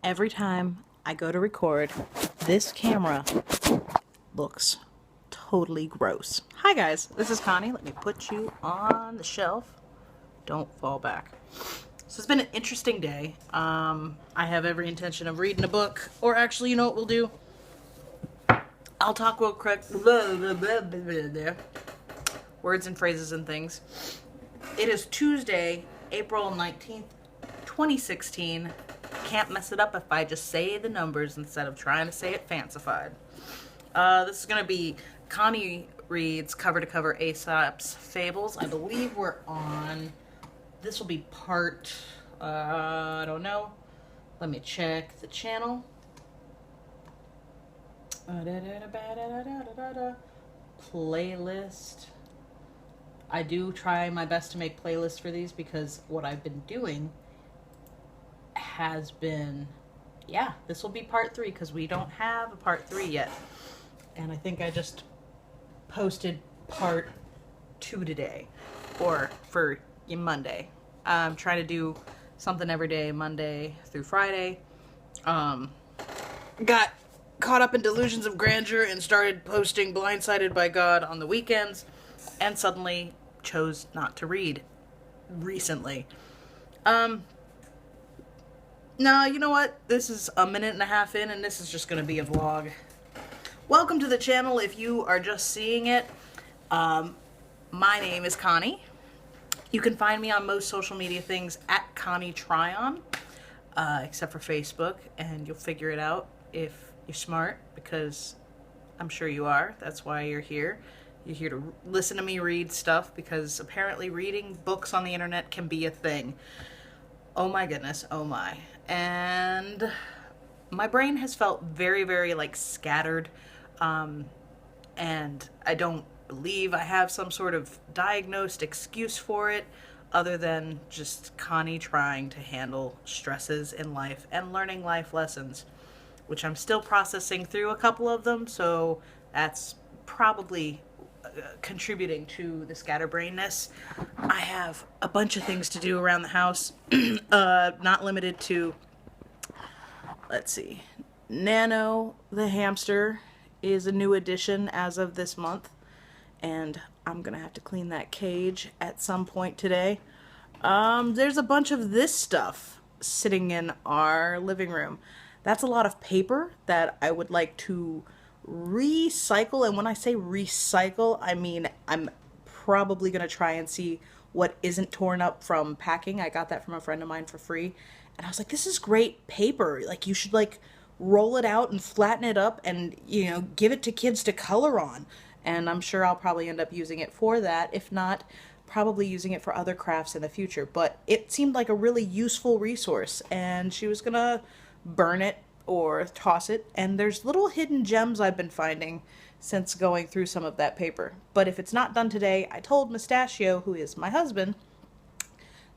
every time I go to record, this camera looks totally gross. Hi guys, this is Connie. Let me put you on the shelf. Don't fall back. So it's been an interesting day. I have every intention of reading a book, or actually, you know what we'll do? I'll talk real quick. Words and phrases and things. It is Tuesday, April 19th, 2016. Can't mess it up if I just say the numbers instead of trying to say it fancified. This is going to be Connie reads cover to cover Aesop's Fables. I believe we're on, this will be part, I don't know. Let me check the channel. Playlist. I do try my best to make playlists for these because what I've been doing has been, yeah, this will be part 3 because we don't have a part 3 yet. And I think I just posted part 2 today, or for Monday. I'm trying to do something every day, Monday through Friday. Got caught up in delusions of grandeur and started posting Blindsided by God on the weekends, and suddenly chose not to read recently. No, you know what? This is a minute and a half in, and this is just going to be a vlog. Welcome to the channel if you are just seeing it. My name is Connie. You can find me on most social media things at Connie Tryon, except for Facebook, and you'll figure it out if you're smart, because I'm sure you are. That's why you're here. You're here to listen to me read stuff, because apparently reading books on the internet can be a thing. Oh my goodness, oh my. And my brain has felt very, very like scattered, and I don't believe I have some sort of diagnosed excuse for it, other than just Connie trying to handle stresses in life and learning life lessons, which I'm still processing through a couple of them, so that's probably contributing to the scatterbrainness. I have a bunch of things to do around the house, not limited to, let's see, Nano the hamster is a new addition as of this month, and I'm gonna have to clean that cage at some point today. There's a bunch of this stuff sitting in our living room. That's a lot of paper that I would like to recycle, and when I say recycle, I mean I'm probably gonna try and see what isn't torn up from packing. I got that from a friend of mine for free, and I was like, this is great paper, like you should like roll it out and flatten it up and, you know, give it to kids to color on. And I'm sure I'll probably end up using it for that, if not probably using it for other crafts in the future. But it seemed like a really useful resource, and she was gonna burn it or toss it, and there's little hidden gems I've been finding since going through some of that paper. But if it's not done today, I told Mustachio, who is my husband,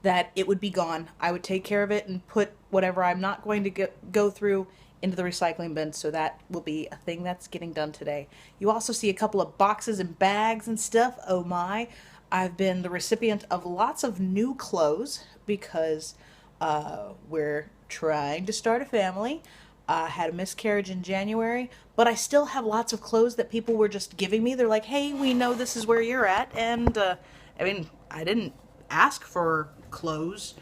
that it would be gone. I would take care of it and put whatever I'm not going to go through into the recycling bin, so that will be a thing that's getting done today. You also see a couple of boxes and bags and stuff. Oh my. I've been the recipient of lots of new clothes because we're trying to start a family. Had a miscarriage in January, but I still have lots of clothes that people were just giving me. They're like, hey, we know this is where you're at. And I mean, I didn't ask for clothes,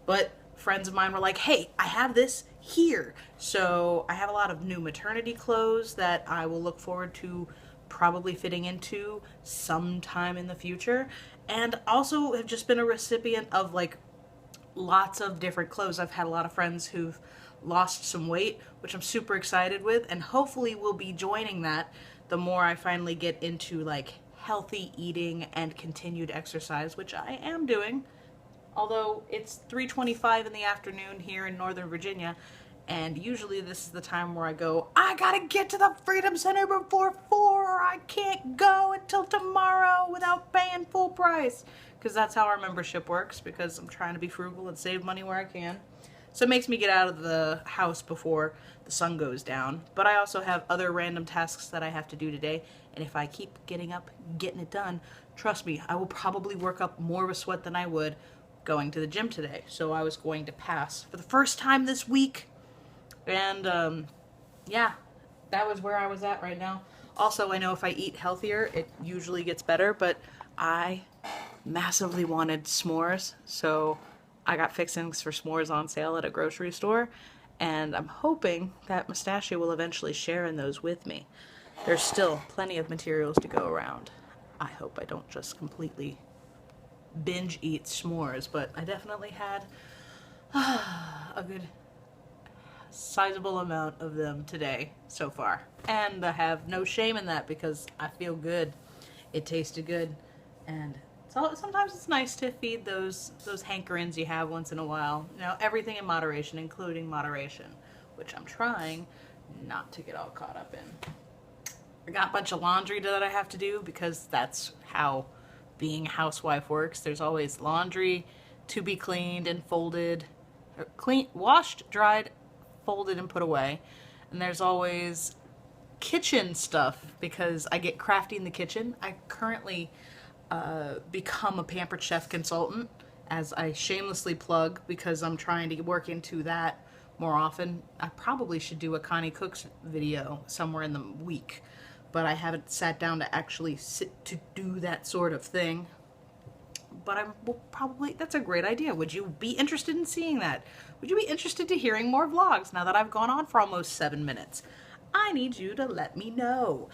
but friends of mine were like, hey, I have this here. So I have a lot of new maternity clothes that I will look forward to probably fitting into sometime in the future. And also have just been a recipient of like lots of different clothes. I've had a lot of friends who've lost some weight, which I'm super excited with, and hopefully will be joining that the more I finally get into like healthy eating and continued exercise, which I am doing, although it's 3:25 in the afternoon here in Northern Virginia, and usually this is the time where I go, I gotta get to the Freedom Center before 4, or I can't go until tomorrow without paying full price, because that's how our membership works, because I'm trying to be frugal and save money where I can. So it makes me get out of the house before the sun goes down. But I also have other random tasks that I have to do today. And if I keep getting up, getting it done, trust me, I will probably work up more of a sweat than I would going to the gym today. So I was going to pass, for the first time this week, And yeah, that was where I was at right now. Also, I know if I eat healthier, it usually gets better, but I massively wanted s'mores, so I got fixings for s'mores on sale at a grocery store, and I'm hoping that Mustachio will eventually share in those with me. There's still plenty of materials to go around. I hope I don't just completely binge eat s'mores, but I definitely had a good sizable amount of them today so far. And I have no shame in that because I feel good. It tasted good. And so sometimes it's nice to feed those hankerings you have once in a while. You know, everything in moderation, including moderation, which I'm trying not to get all caught up in. I got a bunch of laundry that I have to do because that's how being a housewife works. There's always laundry to be cleaned and folded, washed, dried, folded, and put away. And there's always kitchen stuff because I get crafty in the kitchen. I currently become a Pampered Chef consultant, as I shamelessly plug, because I'm trying to work into that more often. I probably should do a Connie Cooks video somewhere in the week, but I haven't sat down to actually sit to do that sort of thing. But that's a great idea. Would you be interested in seeing that? Would you be interested to hearing more vlogs now that I've gone on for almost 7 minutes? I need you to let me know.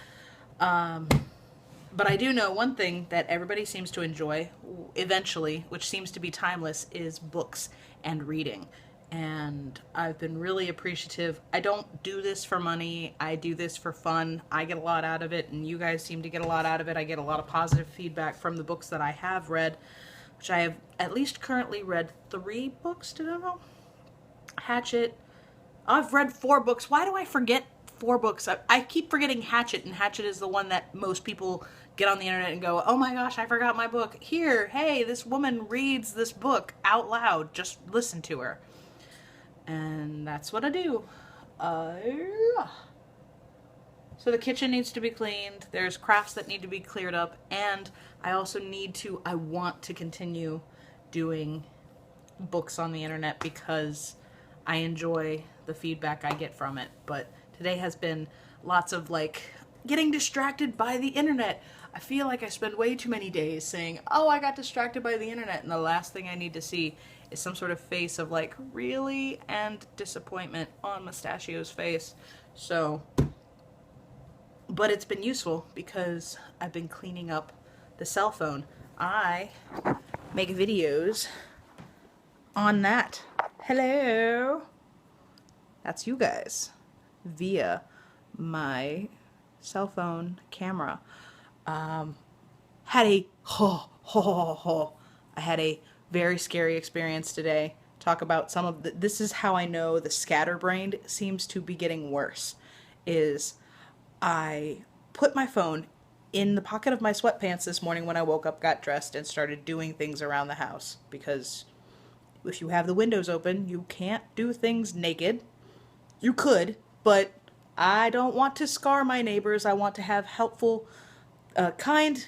But I do know one thing that everybody seems to enjoy eventually, which seems to be timeless, is books and reading. And I've been really appreciative. I don't do this for money. I do this for fun. I get a lot out of it, and you guys seem to get a lot out of it. I get a lot of positive feedback from the books that I have read, which I have at least currently read 3 books. Did I know? Hatchet. I've read 4 books. Why do I forget 4 books? I keep forgetting Hatchet, and Hatchet is the one that most people get on the internet and go, oh my gosh, I forgot my book. Here, hey, this woman reads this book out loud. Just listen to her. And that's what I do. So the kitchen needs to be cleaned. There's crafts that need to be cleared up. And I also I want to continue doing books on the internet because I enjoy the feedback I get from it. But today has been lots of getting distracted by the internet. I feel like I spend way too many days saying, oh, I got distracted by the internet. And the last thing I need to see is some sort of face of really, and disappointment on Mustachio's face. So, but it's been useful because I've been cleaning up the cell phone. I make videos on that. Hello. That's you guys via my cell phone camera. Had a I had a very scary experience today. Talk about some of this is how I know the scatterbrained seems to be getting worse. Is I put my phone in the pocket of my sweatpants this morning when I woke up, got dressed, and started doing things around the house. Because if you have the windows open, you can't do things naked. You could, but I don't want to scar my neighbors. I want to have helpful, kind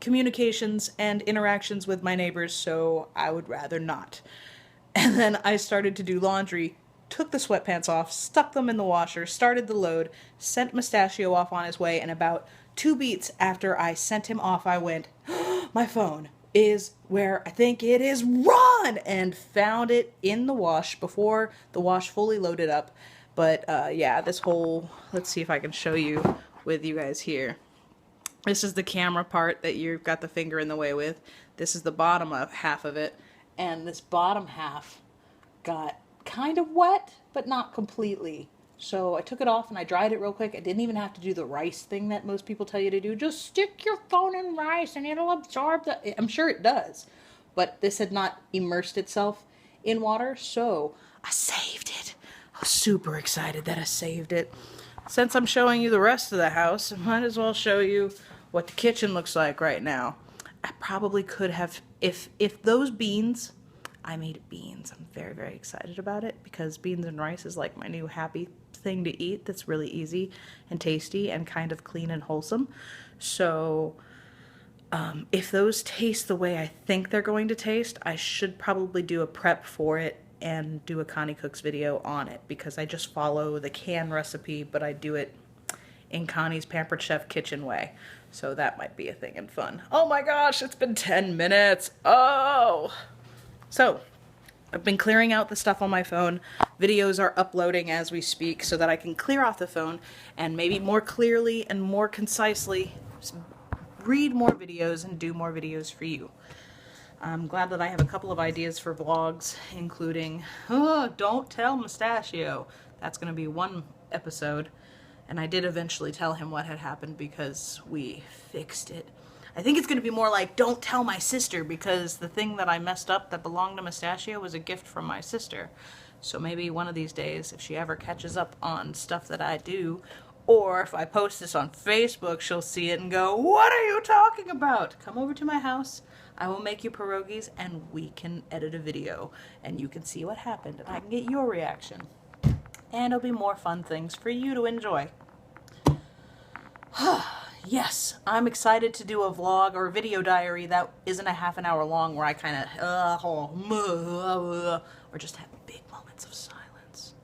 communications and interactions with my neighbors, so I would rather not. And then I started to do laundry, took the sweatpants off, stuck them in the washer, started the load, sent Mustachio off on his way, and about 2 beats after I sent him off, I went, my phone is where I think it is, run! And found it in the wash before the wash fully loaded up. But yeah, this whole, let's see if I can show you with you guys here. This is the camera part that you've got the finger in the way with. This is the bottom half of it. And this bottom half got kind of wet, but not completely. So I took it off and I dried it real quick. I didn't even have to do the rice thing that most people tell you to do. Just stick your phone in rice and it'll absorb the... I'm sure it does. But this had not immersed itself in water, so I saved it. I was super excited that I saved it. Since I'm showing you the rest of the house, I might as well show you what the kitchen looks like right now. I probably could have, if those beans, I made beans. I'm very, very excited about it because beans and rice is like my new happy thing to eat that's really easy and tasty and kind of clean and wholesome. So if those taste the way I think they're going to taste, I should probably do a prep for it and do a Connie Cooks video on it, because I just follow the can recipe, but I do it in Connie's Pampered Chef kitchen way. So that might be a thing and fun. Oh my gosh, it's been 10 minutes. Oh! So, I've been clearing out the stuff on my phone. Videos are uploading as we speak so that I can clear off the phone and maybe more clearly and more concisely read more videos and do more videos for you. I'm glad that I have a couple of ideas for vlogs, including, oh, don't tell Mustachio. That's going to be one episode. And I did eventually tell him what had happened because we fixed it. I think it's going to be more like, don't tell my sister, because the thing that I messed up that belonged to Mustachio was a gift from my sister. So maybe one of these days, if she ever catches up on stuff that I do, or if I post this on Facebook, she'll see it and go, what are you talking about? Come over to my house. I will make you pierogies and we can edit a video and you can see what happened and I can get your reaction. And it'll be more fun things for you to enjoy. Yes, I'm excited to do a vlog or a video diary that isn't a half an hour long where I kind of, or just have big moments of silence.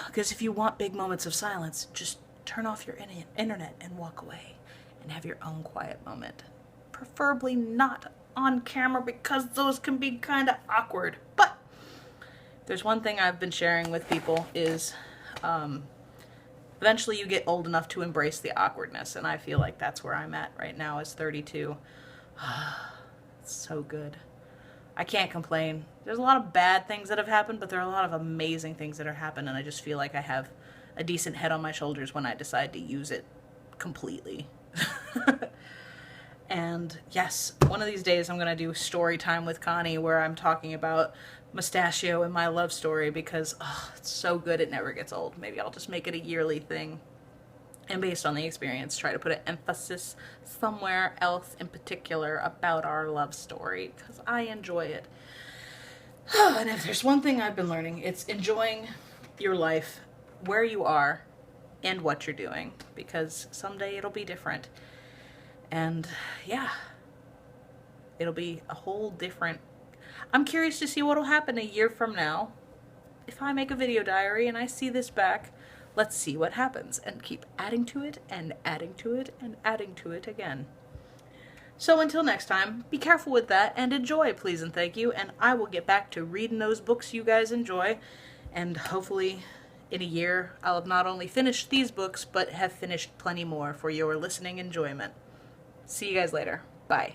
Because if you want big moments of silence, just turn off your internet and walk away and have your own quiet moment. Preferably not on camera because those can be kind of awkward. But there's one thing I've been sharing with people is, eventually you get old enough to embrace the awkwardness, and I feel like that's where I'm at right now as 32. It's so good. I can't complain. There's a lot of bad things that have happened, but there are a lot of amazing things that have happened, and I just feel like I have a decent head on my shoulders when I decide to use it completely. And yes, one of these days I'm going to do story time with Connie where I'm talking about Mustachio and my love story because it's so good it never gets old. Maybe I'll just make it a yearly thing. And based on the experience, try to put an emphasis somewhere else in particular about our love story because I enjoy it. And if there's one thing I've been learning, it's enjoying your life where you are and what you're doing, because someday it'll be different. And yeah, it'll be a whole different... I'm curious to see what'll happen a year from now. If I make a video diary and I see this back, let's see what happens and keep adding to it and adding to it and adding to it again. So until next time, be careful with that and enjoy, please and thank you, and I will get back to reading those books you guys enjoy, and hopefully in a year I'll have not only finished these books, but have finished plenty more for your listening enjoyment. See you guys later. Bye.